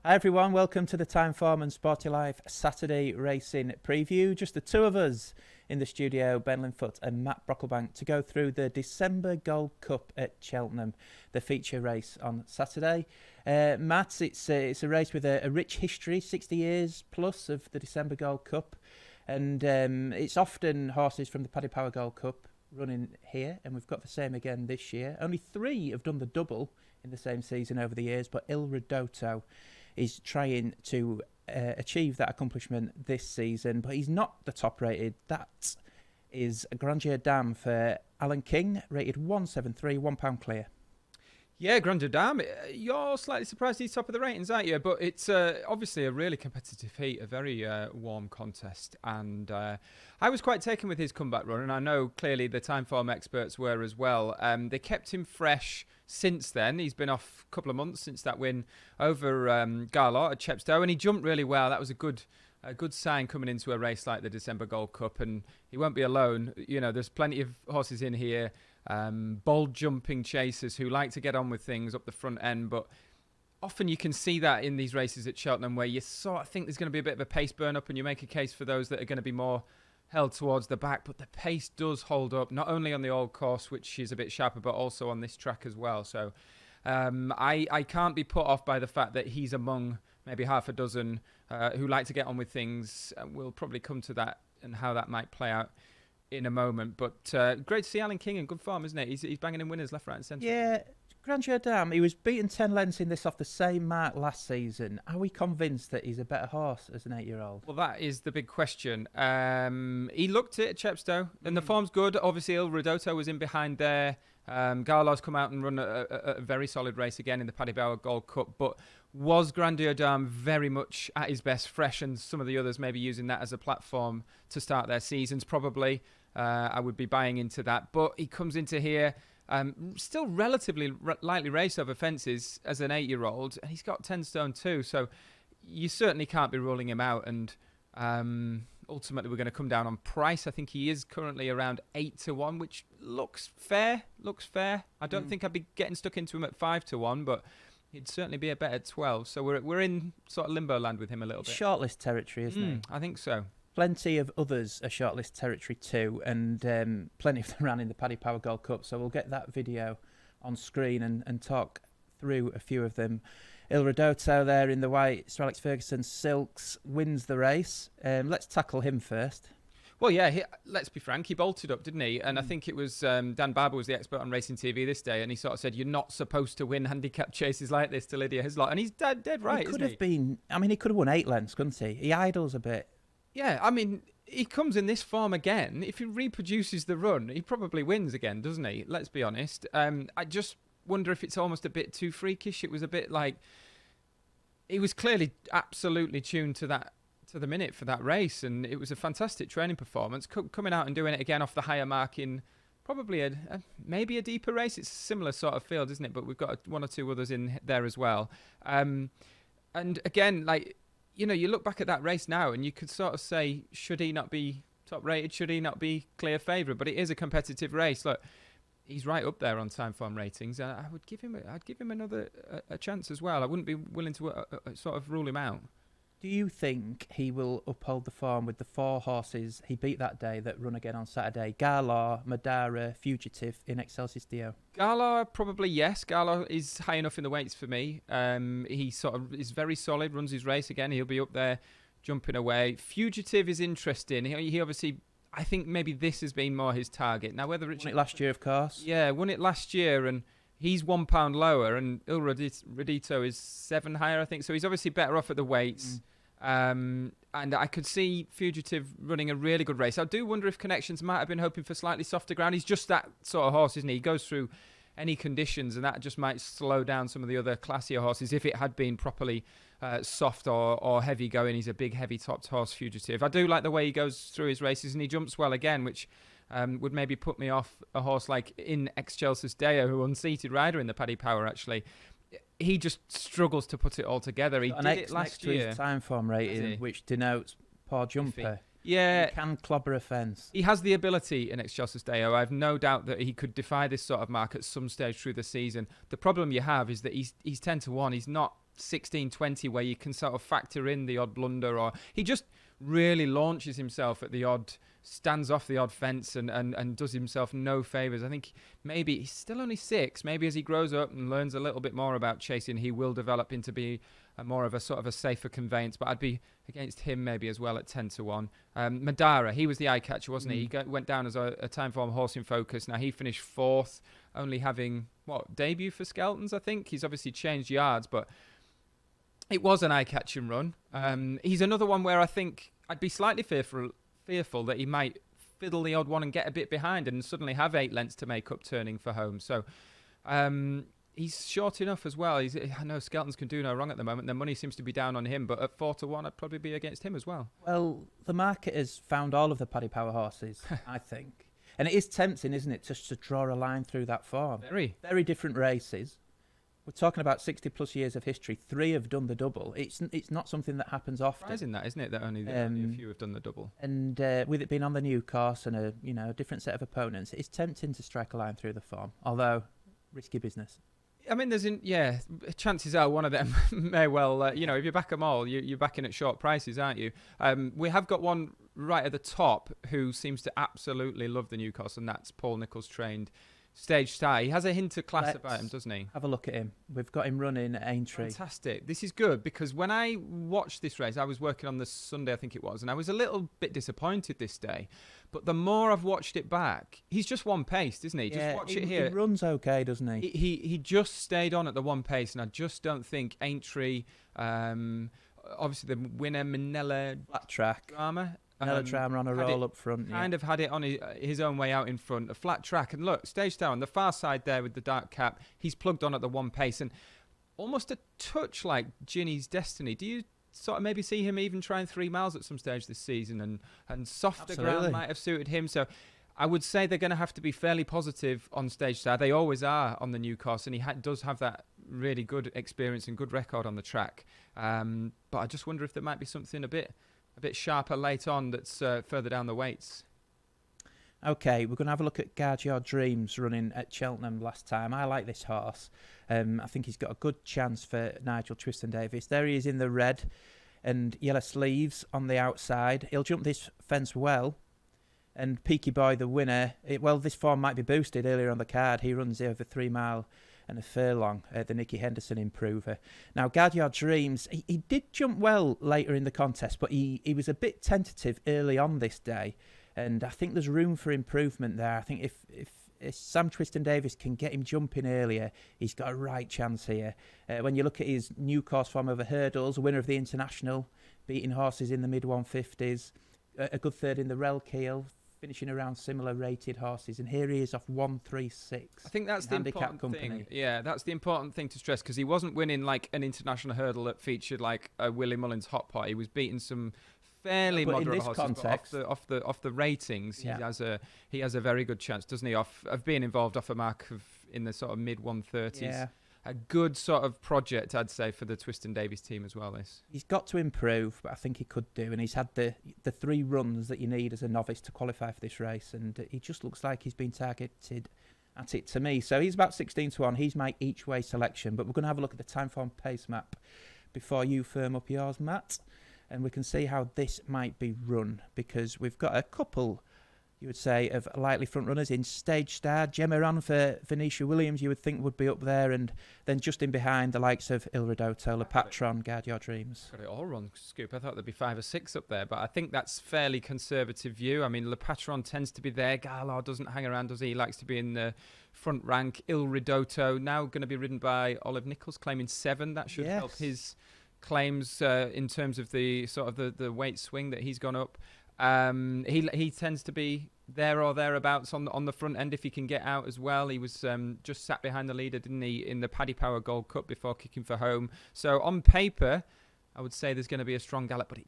Hi everyone, welcome to the Time Farm and Sporting Life Saturday racing preview. Just the two of us in the studio, Ben Linfoot and Matt Brocklebank, to go through the December Gold Cup at Cheltenham, the feature race on Saturday. Matt, it's a race with a rich history, 60 years plus of the December Gold Cup, and it's often horses from the Paddy Power Gold Cup running here, and we've got the same again this year. Only 3 have done the double in the same season over the years, but Il Ridotto is trying to achieve that accomplishment this season, but he's not the top rated. That is a Grandeur Dam for Alan King, rated 173, £1 clear. Yeah, Grandeur Dam, you're slightly surprised he's top of the ratings, aren't you? But it's obviously a really competitive heat, a very warm contest. And I was quite taken with his comeback run, and I know clearly the time form experts were as well. They kept him fresh since then. He's been off a couple of months since that win over Garlot at Chepstow, and he jumped really well. That was a good sign coming into a race like the December Gold Cup, and he won't be alone. You know, there's plenty of horses in here, bold jumping chasers who like to get on with things up the front end, but often you can see that in these races at Cheltenham where you sort of think there's going to be a bit of a pace burn up, and you make a case for those that are going to be more held towards the back, but the pace does hold up, not only on the old course, which is a bit sharper, but also on this track as well. So I can't be put off by the fact that he's among maybe half a dozen who like to get on with things. We'll probably come to that and how that might play out in a moment. But great to see Alan King in good form, isn't it? He's banging in winners left, right and centre. Yeah, Grandeur Dam, he was beaten 10 lengths in this off the same mark last season. Are we convinced that he's a better horse as an 8-year-old? Well, that is the big question. He looked it at Chepstow, and the form's good. Obviously, Il Ridotto was in behind there. Garlot's come out and run a very solid race again in the Paddy Power Gold Cup, but was Grandeur Dam very much at his best, fresh, and some of the others maybe using that as a platform to start their seasons, probably. I would be buying into that, but he comes into here still relatively lightly raced over fences as an 8-year-old, and he's got 10 stone too, so you certainly can't be ruling him out. And ultimately we're going to come down on price. I think he is currently around 8-1, which looks fair. I don't think I'd be getting stuck into him at 5-1, but he'd certainly be a bet at 12. So we're in sort of limbo land with him a little bit. Shortlist territory, isn't he? I think so. Plenty of others are shortlist territory too, and plenty of them ran in the Paddy Power Gold Cup, so we'll get that video on screen and talk through a few of them. Il Ridotto there in the white Sir Alex Ferguson silks wins the race. Let's tackle him first. Well, yeah, let's be frank, he bolted up, didn't he? And I think it was Dan Barber was the expert on Racing TV this day, and he sort of said, you're not supposed to win handicap chases like this to Lydia Hislop. And he's dead right, he could have been, I mean, he could have won 8 lengths, couldn't he? He idles a bit. Yeah, I mean, he comes in this form again. If he reproduces the run, he probably wins again, doesn't he? Let's be honest. I just wonder if it's almost a bit too freakish. It was a bit like he was clearly absolutely tuned to the minute for that race, and it was a fantastic training performance. Coming out and doing it again off the higher mark in probably maybe a deeper race. It's a similar sort of field, isn't it? But we've got 1 or 2 others in there as well. And again, like, you know, you look back at that race now and you could sort of say, should he not be top rated? Should he not be clear favourite? But it is a competitive race. Look, he's right up there on time form ratings. I would give him another a chance as well. I wouldn't be willing to sort of rule him out. Do you think he will uphold the form with the 4 horses he beat that day that run again on Saturday? Garlot, Madara, Fugitive in Excelsis Dio. Garlot, probably yes. Garlot is high enough in the weights for me. He sort of is very solid, runs his race again. He'll be up there jumping away. Fugitive is interesting. He obviously, I think maybe this has been more his target. Now, whether Won it last year, of course. Yeah, won it last year, and he's £1 lower, and Il Ridotto is 7 higher, I think. So he's obviously better off at the weights. And I could see Fugitive running a really good race. I do wonder if Connections might have been hoping for slightly softer ground. He's just that sort of horse, isn't he? He goes through any conditions, and that just might slow down some of the other classier horses if it had been properly soft or heavy going. He's a big, heavy topped horse, Fugitive. I do like the way he goes through his races, and he jumps well again, which would maybe put me off a horse like in Excelsis Deo, who unseated rider in the Paddy Power, actually. He just struggles to put it all together. He did it last year. His time form rating, which denotes poor jumper. Yeah. He can clobber a fence. He has the ability in Excelsis Deo. I have no doubt that he could defy this sort of mark at some stage through the season. The problem you have is that he's 10-1. He's not 16-20 where you can sort of factor in the odd blunder, or he just really launches himself at the odd, stands off the odd fence and does himself no favours. I think maybe he's still only 6. Maybe as he grows up and learns a little bit more about chasing, he will develop into be more of a sort of a safer conveyance. But I'd be against him maybe as well at 10-1. Madara, he was the eye catcher, wasn't he? He went down as a time form horse in focus. Now he finished 4th, only having debut for Skeltons. I think he's obviously changed yards, but it was an eye-catching run. He's another one where I think I'd be slightly fearful that he might fiddle the odd one and get a bit behind and suddenly have 8 lengths to make up turning for home. So he's short enough as well. I know Skeltons can do no wrong at the moment. The money seems to be down on him, but at 4-1, I'd probably be against him as well. Well, the market has found all of the Paddy Power horses, I think. And it is tempting, isn't it, just to draw a line through that form. Very different races. We're talking about 60-plus years of history. 3 have done the double. It's not something that happens often. Surprising that, isn't it, that only a few have done the double. And with it being on the new course and a different set of opponents, it's tempting to strike a line through the form, although risky business. I mean, chances are one of them may well, if you back them all, you're backing at short prices, aren't you? We have got one right at the top who seems to absolutely love the new course, and that's Paul Nicholls trained Stage Star. He has a hint of class about him, doesn't he? Have a look at him. We've got him running at Aintree. Fantastic. This is good because when I watched this race, I was working on the Sunday, I think it was, and I was a little bit disappointed this day. But the more I've watched it back, he's just one pace, isn't he? Just watch it here. He runs okay, doesn't he? He just stayed on at the one pace, and I just don't think Aintree, obviously the winner, Minella Flat track. Drama. Melodrama on a roll up front. Kind of had it on his own way out in front, a flat track. And look, Stage Star on the far side there with the dark cap, he's plugged on at the one pace and almost a touch like Ginny's Destiny. Do you sort of maybe see him even trying 3 miles at some stage this season and softer ground might have suited him? So I would say they're going to have to be fairly positive on Stage Star. They always are on the new course, and he does have that really good experience and good record on the track. But I just wonder if there might be something a bit sharper late on that's further down the weights. Okay, we're going to have a look at Guard Your Dreams running at Cheltenham last time. I like this horse. I think he's got a good chance for Nigel Twiston-Davies. There he is in the red and yellow sleeves on the outside. He'll jump this fence well. And Peaky Boy, the winner, this form might be boosted earlier on the card. He runs over 3 mile and a furlong, the Nicky Henderson improver. Now, Guard Your Dreams, he did jump well later in the contest, but he was a bit tentative early on this day, and I think there's room for improvement there. I think if Sam Twiston-Davies can get him jumping earlier, he's got a right chance here. When you look at his new course form over hurdles, winner of the International, beating horses in the mid-150s, a good third in the Relkeel, finishing around similar rated horses, and here he is off 136. I think that's the important thing. Yeah, that's the important thing to stress, because he wasn't winning like an international hurdle that featured like a Willie Mullins hot pot. He was beating some fairly moderate horses. Context, off the ratings, he has a very good chance, doesn't he? Of being involved off a mark in the sort of mid 130s. Yeah. A good sort of project, I'd say, for the Twiston-Davies team as well. This he's got to improve, but I think he could do. And he's had the 3 runs that you need as a novice to qualify for this race, and he just looks like he's been targeted at it to me. So he's about 16-1. He's my each way selection. But we're going to have a look at the time form pace map before you firm up yours, Matt, and we can see how this might be run, because we've got a couple, you would say, of likely front runners in Stage Star. Gemma Ran for Venetia Williams, you would think would be up there, and then just in behind the likes of Il Ridotto, Le Patron, Guard Your Dreams. Got it all wrong, Scoop. I thought there'd be 5 or 6 up there, but I think that's fairly conservative view. I mean, Le Patron tends to be there. Garlard doesn't hang around, does he? He likes to be in the front rank. Il Ridotto now going to be ridden by Olive Nichols, claiming 7. That should help his claims in terms of the sort of the weight swing that he's gone up. He tends to be there or thereabouts on the front end if he can get out as well. He was just sat behind the leader, didn't he, in the Paddy Power Gold Cup before kicking for home. So on paper, I would say there's going to be a strong gallop, but it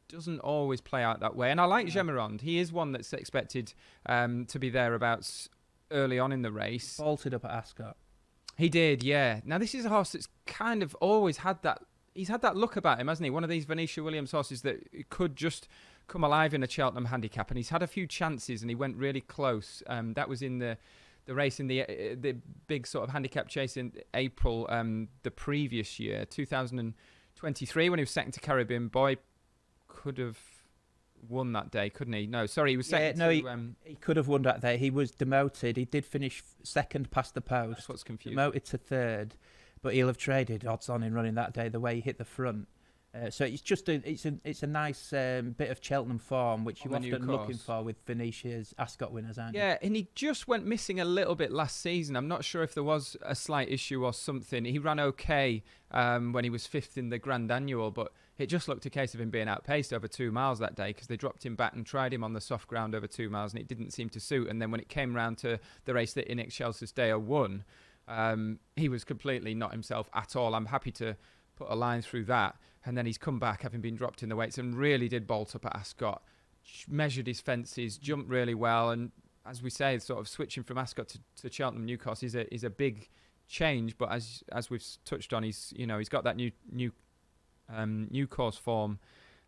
doesn't always play out that way. And I like Gemerond. He is one that's expected to be thereabouts early on in the race. Bolted up at Ascot. He did, yeah. Now this is a horse that's kind of always had that. He's had that look about him, hasn't he? One of these Venetia Williams horses that could just come alive in a Cheltenham handicap, and he's had a few chances and he went really close. That was in the the race in the big sort of handicap chase in April the previous year, 2023, when he was second to Caribbean Boy. Could have won that day, couldn't he? No, sorry, he was second he could have won that day. He was demoted. He did finish second past the post. That's what's confusing. Demoted to third, but he'll have traded odds on in running that day, the way he hit the front. So it's just it's a nice bit of Cheltenham form, which you're often looking for with Venetia's Ascot winners, aren't you? Yeah, and he just went missing a little bit last season. I'm not sure if there was a slight issue or something. He ran okay when he was fifth in the Grand Annual, but it just looked a case of him being outpaced over 2 miles that day because they dropped him back and tried him on the soft ground over 2 miles, and it didn't seem to suit. And then when it came round to the race that In Excelsis Deo won, he was completely not himself at all. I'm happy to put a line through that. And then he's come back, having been dropped in the weights, and really did bolt up at Ascot. Measured his fences, jumped really well, and as we say, sort of switching from Ascot to Cheltenham New Course is a big change. But as we've touched on, he's got that new course form,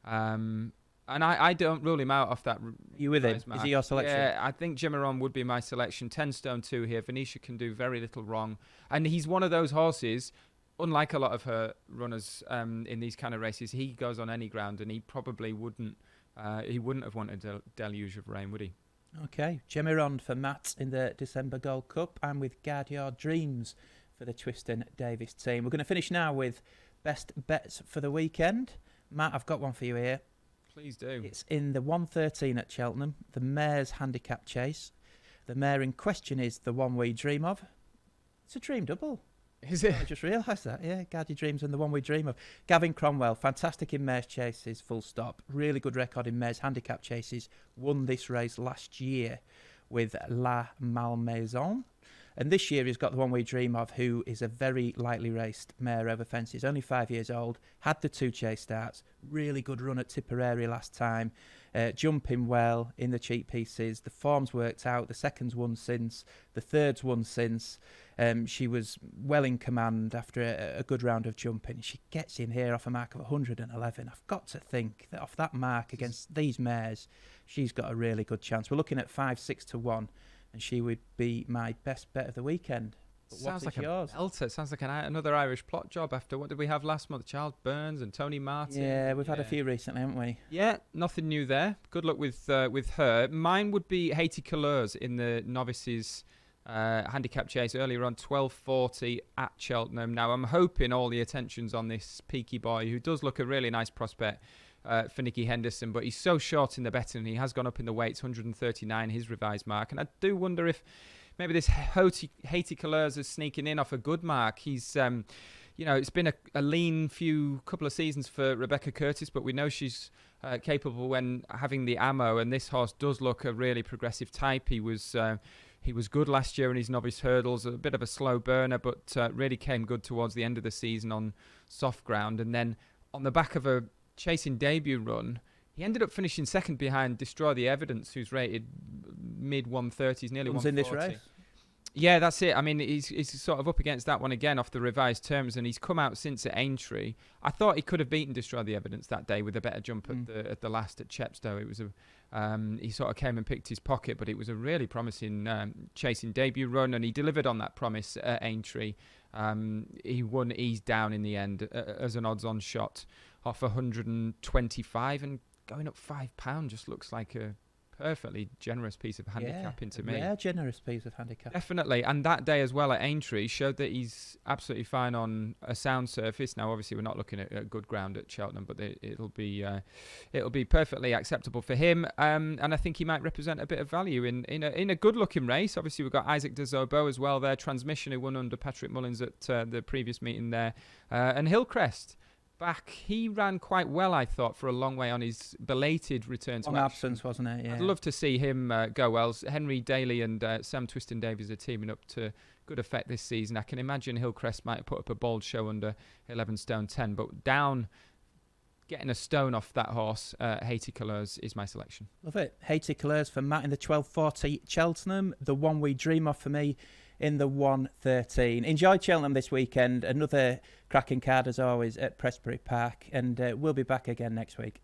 and I don't rule him out off that. You with him? Is he your selection? Yeah, I think Jemiron would be my selection. 10 stone 2 here. Venetia can do very little wrong, and he's one of those horses. Unlike a lot of her runners in these kind of races, he goes on any ground, and he probably wouldn't. He wouldn't have wanted a deluge of rain, would he? Okay, Jemiron for Matt in the December Gold Cup, and with Guard Your Dreams for the Twiston Davis team. We're going to finish now with best bets for the weekend. Matt, I've got one for you here. Please do. It's in the 113 at Cheltenham, the Mare's Handicap Chase. The mare in question is the one we dream of. It's a dream double. Is it? I just realised that, yeah. Guard Your Dreams and the one we dream of. Gavin Cromwell, fantastic in mares chases, full stop. Really good record in mares handicap chases. Won this race last year with La Malmaison. And this year he's got the one we dream of, who is a very lightly raced mare over fences. Only 5 years old, had the 2 chase starts. Really good run at Tipperary last time. Jumping well in the cheap pieces. The form's worked out. The second's won since. The third's won since. She was well in command after a good round of jumping. She gets in here off a mark of 111. I've got to think that off that mark against these mares, she's got a really good chance. We're looking at 5-6 to 1, and she would be my best bet of the weekend. But sounds like yours? A belter. Sounds like another Irish plot job after what did we have last month? Charles Burns and Tony Martin. Yeah, we've had a few recently, haven't we? Yeah, nothing new there. Good luck with her. Mine would be Haiti Couleurs in the novices handicap chase earlier on, 12:40 at Cheltenham. Now I'm hoping all the attention's on this peaky boy who does look a really nice prospect for Nicky Henderson, but he's so short in the betting. He has gone up in the weights, 139 his revised mark, and I do wonder if maybe this Haiti Couleurs is sneaking in off a good mark. He's it's been a lean couple of seasons for Rebecca Curtis, but we know she's capable when having the ammo, and this horse does look a really progressive type. He was good last year in his novice hurdles, a bit of a slow burner, but really came good towards the end of the season on soft ground. And then on the back of a chasing debut run, he ended up finishing second behind Destroy the Evidence, who's rated mid-130s, nearly 140. In this race? Yeah, that's it. I mean, he's sort of up against that one again off the revised terms, and he's come out since at Aintree. I thought he could have beaten Destroy the Evidence that day with a better jump at the last at Chepstow. It was he sort of came and picked his pocket, but it was a really promising chasing debut run, and he delivered on that promise at Aintree. He won ease down in the end as an odds-on shot off 125, and going up £5 just looks like a perfectly generous piece of handicapping to me. Yeah, generous piece of handicap. Definitely. And that day as well at Aintree showed that he's absolutely fine on a sound surface. Now, obviously, we're not looking at good ground at Cheltenham, but it'll be perfectly acceptable for him. And I think he might represent a bit of value in a good-looking race. Obviously, we've got Isaac de Zobo as well there, Transmission, who won under Patrick Mullins at the previous meeting there. And Hillcrest. Back, he ran quite well, I thought, for a long way on his belated return to long absence, wasn't it? Yeah. I'd love to see him go well. Henry Daly and Sam Twiston Davies are teaming up to good effect this season. I can imagine Hillcrest might put up a bold show under 11 stone 10, but down, getting a stone off that horse, Haiti Couleurs is my selection. Love it. Haiti Couleurs for Matt in the 12:40 Cheltenham, the one we dream of for me in the 113. Enjoy Cheltenham this weekend. Another cracking card as always at Prestbury Park, and we'll be back again next week.